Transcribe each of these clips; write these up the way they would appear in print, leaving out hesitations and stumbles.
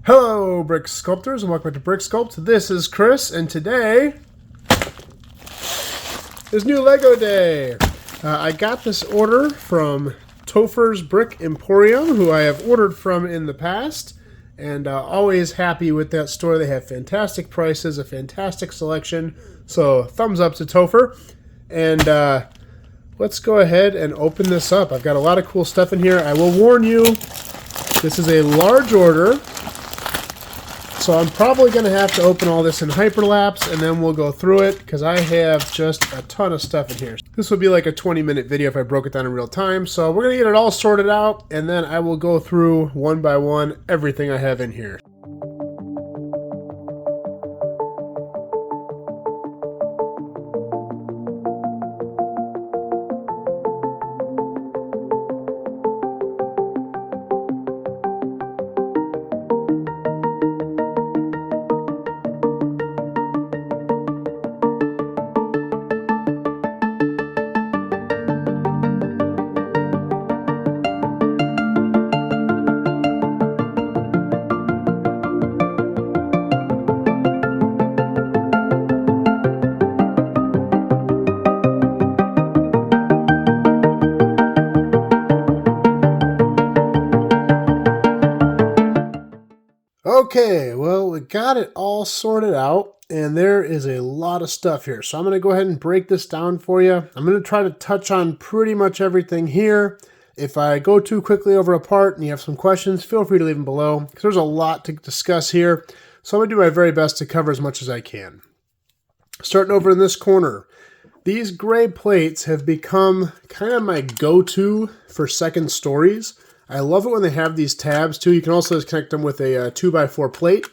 Hello, Brick Sculptors, and welcome back to Brick Sculpt. This is Chris, and today is new Lego Day. I got this order from Topher's Brick Emporium, who I have ordered from in the past, and always happy with that store. They have fantastic prices, a fantastic selection, so thumbs up to Topher. And let's go ahead and open this up. I've got a lot of cool stuff in here. I will warn you, this is a large order. So I'm probably going to have to open all this in hyperlapse, and then we'll go through it, because I have just a ton of stuff in here. This would be like a 20-minute video if I broke it down in real time. So we're going to get it all sorted out, and then I will go through one by one everything I have in here. Okay, well, we got it all sorted out, and there is a lot of stuff here. So I'm going to go ahead and break this down for you. I'm going to try to touch on pretty much everything here. If I go too quickly over a part and you have some questions, feel free to leave them below, because there's a lot to discuss here. So I'm going to do my very best to cover as much as I can. Starting over in this corner, these gray plates have become kind of my go-to for second stories. I love it when they have these tabs too. You can also just connect them with a 2x4 plate,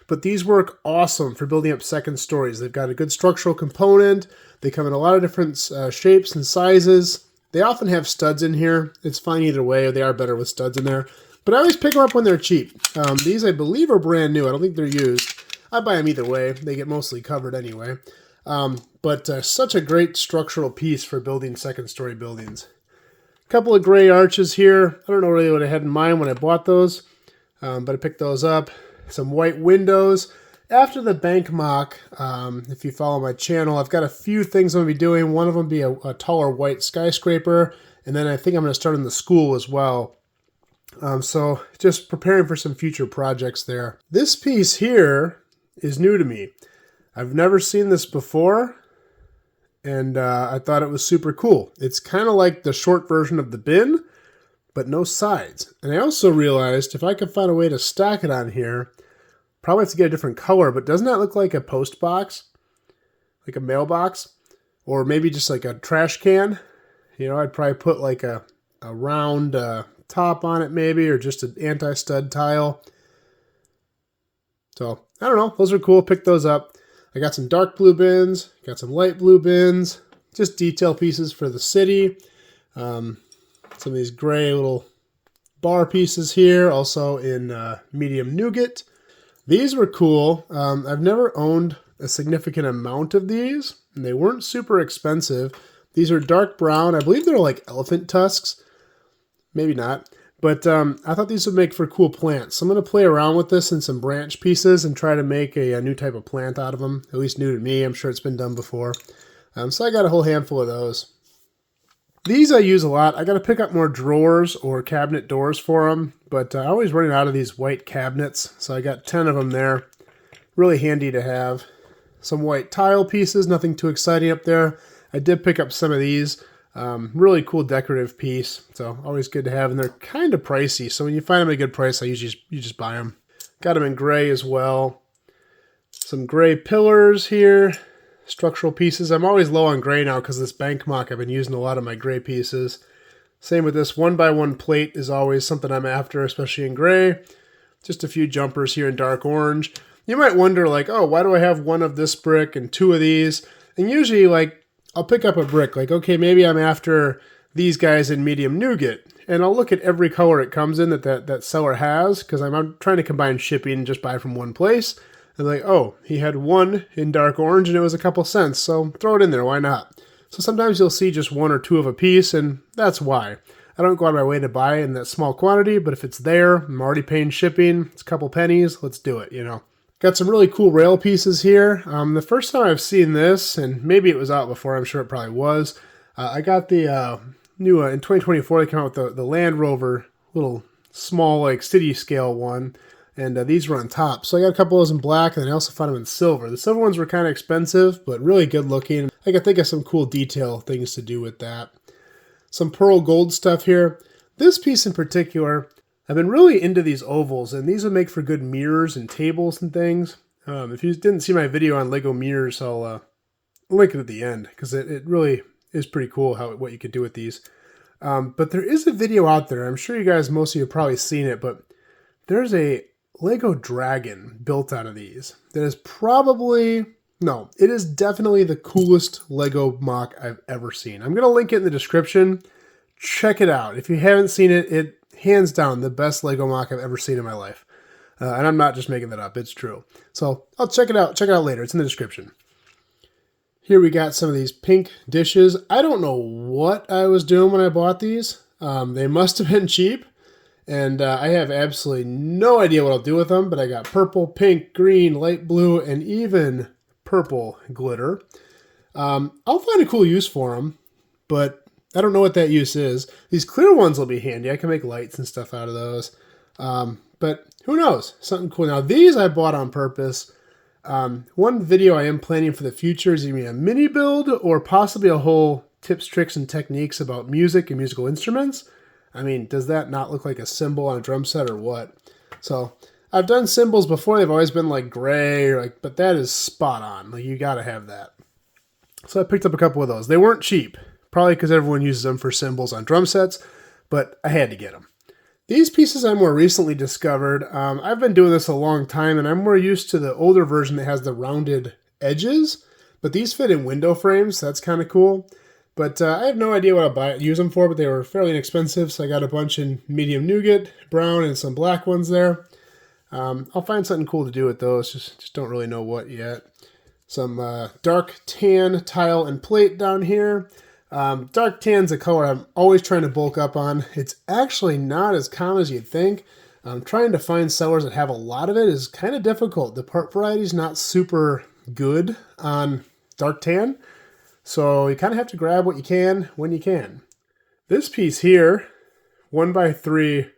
but these work awesome for building up second stories. They've got a good structural component. They come in a lot of different shapes and sizes. They often have studs in here. It's fine either way. They are better with studs in there, but I always pick them up when they're cheap. These I believe are brand new. I don't think they're used. I buy them either way. They get mostly covered anyway. But such a great structural piece for building second story buildings. Couple of gray arches here. I don't know really what I had in mind when I bought those, but I picked those up. Some white windows. After the bank mock, if you follow my channel, I've got a few things I'm going to be doing. One of them be a taller white skyscraper, and then I think I'm going to start in the school as well. So just preparing for some future projects there. This piece here is new to me. I've never seen this before. And I thought it was super cool. It's kind of like the short version of the bin, but no sides. And I also realized if I could find a way to stack it on here, probably have to get a different color, but doesn't that look like a post box? Like a mailbox? Or maybe just like a trash can? You know, I'd probably put like a round top on it maybe, or just an anti-stud tile. So, I don't know. Those are cool. Pick those up. I got some dark blue bins, got some light blue bins, just detail pieces for the city. Some of these gray little bar pieces here, also in medium nougat. These were cool. I've never owned a significant amount of these, and they weren't super expensive. These are dark brown. I believe they're like elephant tusks. Maybe not. But I thought these would make for cool plants. So I'm going to play around with this in some branch pieces and try to make a new type of plant out of them. At least new to me. I'm sure it's been done before. So I got a whole handful of those. These I use a lot. I got to pick up more drawers or cabinet doors for them. But I always running out of these white cabinets. So I got 10 of them there. Really handy to have. Some white tile pieces. Nothing too exciting up there. I did pick up some of these. Really cool decorative piece, so always good to have, and they're kind of pricey, so when you find them at a good price, you just buy them. Got them in gray as well. Some gray pillars here, structural pieces. I'm always low on gray now because of this bank mock. I've been using a lot of my gray pieces. Same with this 1x1 plate is always something I'm after, especially in gray. Just a few jumpers here in dark orange. You might wonder, like, oh, why do I have one of this brick and two of these? And usually, like, I'll pick up a brick, like, okay, maybe I'm after these guys in medium nougat, and I'll look at every color it comes in that seller has, because I'm trying to combine shipping and just buy from one place, and like, oh, he had one in dark orange, and it was a couple cents, so throw it in there, why not? So sometimes you'll see just one or two of a piece, and that's why. I don't go out of my way to buy in that small quantity, but if it's there, I'm already paying shipping, it's a couple pennies, let's do it, you know. Got some really cool rail pieces here. The first time I've seen this, and maybe it was out before, I'm sure it probably was, I got the new, in 2024, they came out with the Land Rover, little small like city scale one, and these were on top. So I got a couple of those in black, and then I also found them in silver. The silver ones were kind of expensive, but really good looking. I could think of some cool detail things to do with that. Some pearl gold stuff here. This piece in particular, I've been really into these ovals, and these would make for good mirrors and tables and things. If you didn't see my video on Lego mirrors, I'll link it at the end, because it really is pretty cool what you could do with these. But there is a video out there, I'm sure you guys, most of you have probably seen it, but there's a Lego dragon built out of these that is probably, no, it is definitely the coolest Lego mock I've ever seen. I'm going to link it in the description. Check it out. If you haven't seen it, it hands down the best Lego mock I've ever seen in my life. And I'm not just making that up, it's true. So I'll check it out. Check it out later. It's in the description. Here we got some of these pink dishes. I don't know what I was doing when I bought these. They must have been cheap. And I have absolutely no idea what I'll do with them. But I got purple, pink, green, light blue, and even purple glitter. I'll find a cool use for them. But I don't know what that use is. These clear ones will be handy. I can make lights and stuff out of those. But who knows? Something cool. Now, these I bought on purpose. One video I am planning for the future is either a mini build or possibly a whole tips, tricks, and techniques about music and musical instruments. I mean, does that not look like a cymbal on a drum set or what? So I've done cymbals before. They've always been like gray, or like, but that is spot on. Like, you got to have that. So I picked up a couple of those. They weren't cheap. Probably because everyone uses them for cymbals on drum sets, but I had to get them. These pieces I more recently discovered. I've been doing this a long time, and I'm more used to the older version that has the rounded edges, but these fit in window frames, so that's kind of cool. But I have no idea what I'll use them for, but they were fairly inexpensive, so I got a bunch in medium nougat, brown, and some black ones there. I'll find something cool to do with those, just don't really know what yet. Some dark tan tile and plate down here. Dark tan's a color I'm always trying to bulk up on. It's actually not as common as you'd think. Trying to find sellers that have a lot of it is kind of difficult. The part variety is not super good on dark tan, so you kind of have to grab what you can when you can. This piece here, 1x3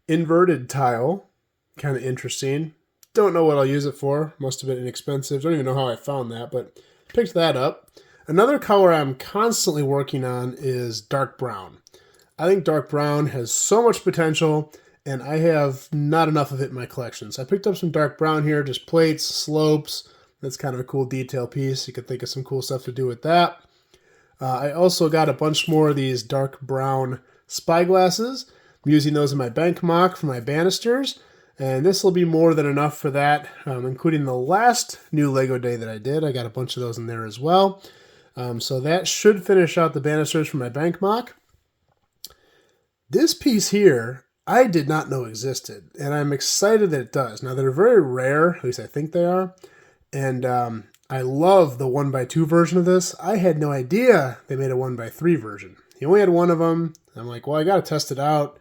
inverted tile, kind of interesting. Don't know what I'll use it for. Must have been inexpensive. Don't even know how I found that, but picked that up. Another color I'm constantly working on is dark brown. I think dark brown has so much potential, and I have not enough of it in my collection. So I picked up some dark brown here, just plates, slopes. That's kind of a cool detail piece. You could think of some cool stuff to do with that. I also got a bunch more of these dark brown spyglasses. I'm using those in my bank mock for my banisters, and this will be more than enough for that, including the last new Lego day that I did. I got a bunch of those in there as well. So that should finish out the banisters for my bank mock. This piece here, I did not know existed, and I'm excited that it does. Now, they're very rare, at least I think they are, and I love the 1x2 version of this. I had no idea they made a 1x3 version. He only had one of them. I'm like, well, I got to test it out.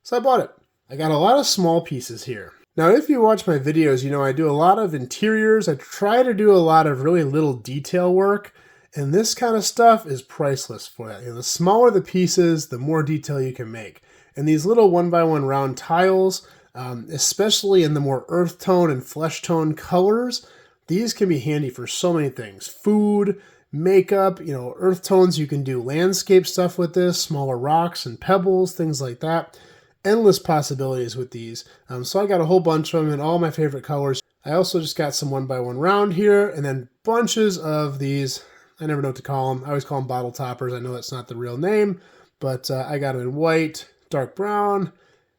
So I bought it. I got a lot of small pieces here. Now, if you watch my videos, you know I do a lot of interiors. I try to do a lot of really little detail work. And this kind of stuff is priceless for that. You know, the smaller the pieces, the more detail you can make. And these little 1x1 round tiles, especially in the more earth tone and flesh tone colors, these can be handy for so many things. Food, makeup, you know, earth tones, you can do landscape stuff with this, smaller rocks and pebbles, things like that. Endless possibilities with these. So I got a whole bunch of them in all my favorite colors. I also just got some 1x1 round here, and then bunches of these. I never know what to call them. I always call them bottle toppers. I know that's not the real name, but I got them in white, dark brown.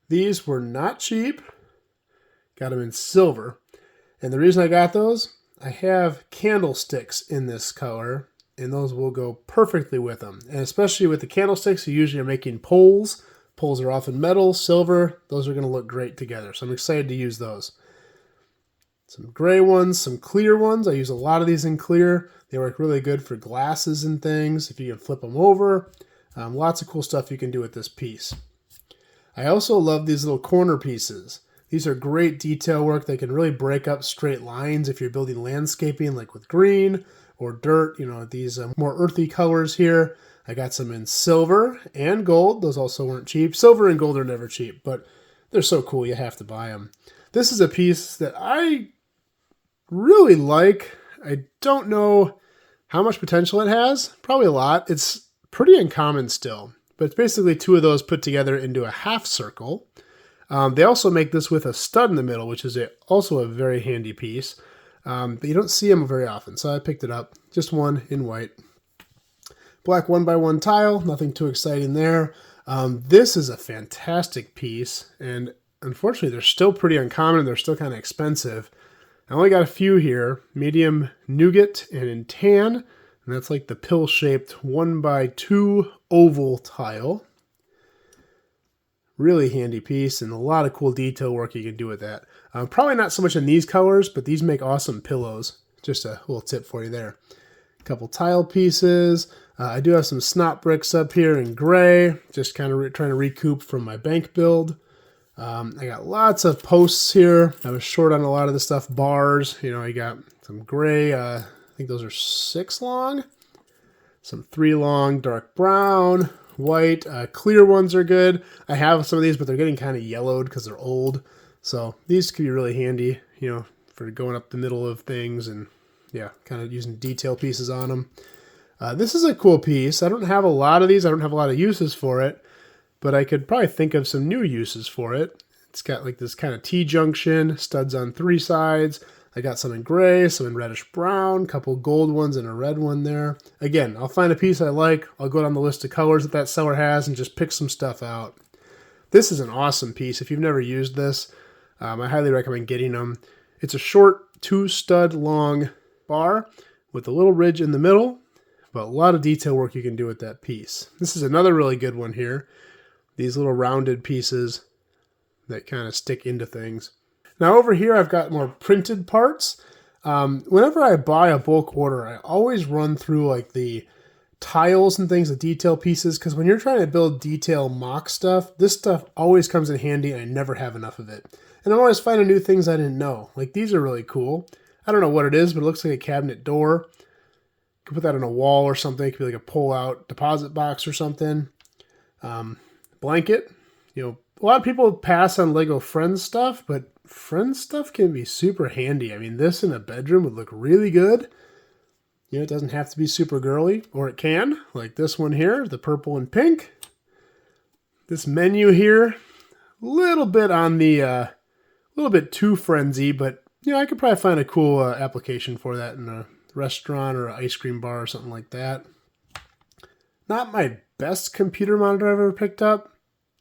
These were not cheap. Got them in silver. And the reason I got those, I have candlesticks in this color, and those will go perfectly with them. And especially with the candlesticks, you usually are making poles. Poles are often metal, silver. Those are going to look great together. So I'm excited to use those. Some gray ones, some clear ones. I use a lot of these in clear. They work really good for glasses and things if you can flip them over. Lots of cool stuff you can do with this piece. I also love these little corner pieces. These are great detail work. They can really break up straight lines if you're building landscaping like with green or dirt, these more earthy colors here. I got some in silver and gold. Those also weren't cheap. Silver and gold are never cheap, but they're so cool you have to buy them. This is a piece that I really like. I don't know how much potential it has. Probably a lot. It's pretty uncommon still, but it's basically two of those put together into a half circle. They also make this with a stud in the middle, which is also a very handy piece. But you don't see them very often, so I picked it up. Just one in white. Black 1x1 tile, nothing too exciting there. This is a fantastic piece, and unfortunately they're still pretty uncommon and they're still kind of expensive. I only got a few here, medium nougat and in tan, and that's like the pill-shaped 1x2 oval tile. Really handy piece and a lot of cool detail work you can do with that. Probably not so much in these colors, but these make awesome pillows. Just a little tip for you there. A couple tile pieces. I do have some snot bricks up here in gray, just kind of trying to recoup from my bank build. I got lots of posts here. I was short on a lot of the stuff. Bars, I got some gray, I think those are 6 long. Some 3 long, dark brown, white, clear ones are good. I have some of these, but they're getting kind of yellowed because they're old. So these could be really handy, for going up the middle of things and, yeah, kind of using detail pieces on them. This is a cool piece. I don't have a lot of these. I don't have a lot of uses for it, but I could probably think of some new uses for it. It's got like this kind of T-junction, studs on 3 sides. I got some in gray, some in reddish brown, couple gold ones and a red one there. Again, I'll find a piece I like. I'll go down the list of colors that seller has and just pick some stuff out. This is an awesome piece. If you've never used this, I highly recommend getting them. It's a short 2-stud long bar with a little ridge in the middle, but a lot of detail work you can do with that piece. This is another really good one here. These little rounded pieces that kind of stick into things. Now over here I've got more printed parts. Whenever I buy a bulk order, I always run through like the tiles and things, the detail pieces, because when you're trying to build detail mock stuff, this stuff always comes in handy and I never have enough of it. And I'm always finding new things I didn't know. Like these are really cool. I don't know what it is, but it looks like a cabinet door. You can put that on a wall or something. It could be like a pull-out deposit box or something. Blanket. A lot of people pass on Lego Friends stuff, but Friends stuff can be super handy. I mean, this in a bedroom would look really good. It doesn't have to be super girly, or it can, like this one here, the purple and pink. This menu here, a little bit on the, little bit too frenzy, but I could probably find a cool application for that in a restaurant or an ice cream bar or something like that. Not my best computer monitor I've ever picked up.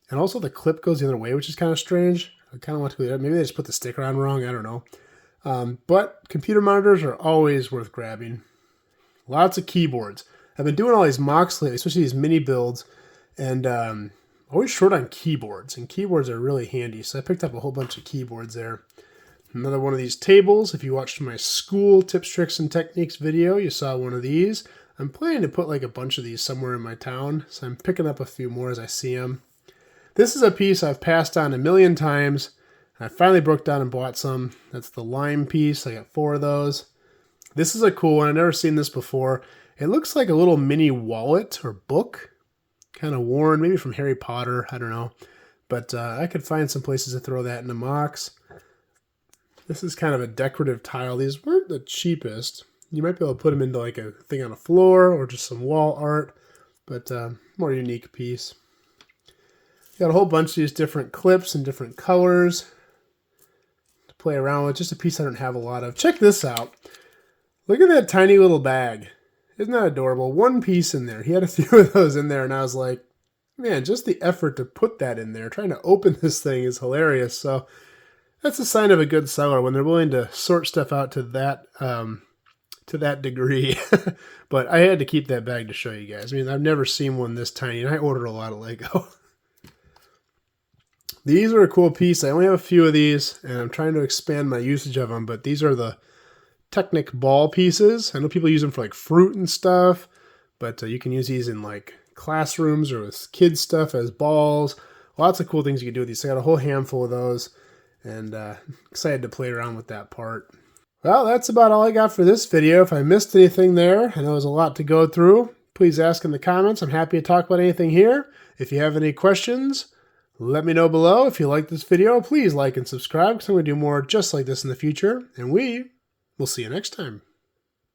And also the clip goes the other way, which is kind of strange. I kind of want to clear that. Maybe they just put the sticker on wrong. I don't know. But computer monitors are always worth grabbing. Lots of keyboards. I've been doing all these mocks lately, especially these mini builds, and always short on keyboards. And keyboards are really handy, so I picked up a whole bunch of keyboards there. Another one of these tables. If you watched my school tips, tricks, and techniques video, you saw one of these. I'm planning to put like a bunch of these somewhere in my town, so I'm picking up a few more as I see them. This is a piece I've passed on a million times. I finally broke down and bought some. That's the lime piece. I got 4 of those. This is a cool one. I've never seen this before. It looks like a little mini wallet or book. Kind of worn, maybe from Harry Potter. I don't know. But I could find some places to throw that in the mocks. This is kind of a decorative tile. These weren't the cheapest. You might be able to put them into like a thing on a floor or just some wall art. But more unique piece. Got a whole bunch of these different clips and different colors to play around with. Just a piece I don't have a lot of. Check this out. Look at that tiny little bag. Isn't that adorable? One piece in there. He had a few of those in there, and I was like, man, just the effort to put that in there. Trying to open this thing is hilarious. So that's a sign of a good seller when they're willing to sort stuff out to that degree. But I had to keep that bag to show you guys. I mean, I've never seen one this tiny, and I ordered a lot of Lego. These are a cool piece. I only have a few of these, and I'm trying to expand my usage of them, but these are the Technic ball pieces. I know people use them for like fruit and stuff, but you can use these in like classrooms or with kids stuff as balls. Lots of cool things you can do with these. I got a whole handful of those, and excited to play around with that part. Well, that's about all I got for this video. If I missed anything there, I know there's a lot to go through, please ask in the comments. I'm happy to talk about anything here. If you have any questions, let me know below. If you like this video, please like and subscribe because I'm going to do more just like this in the future. And we will see you next time.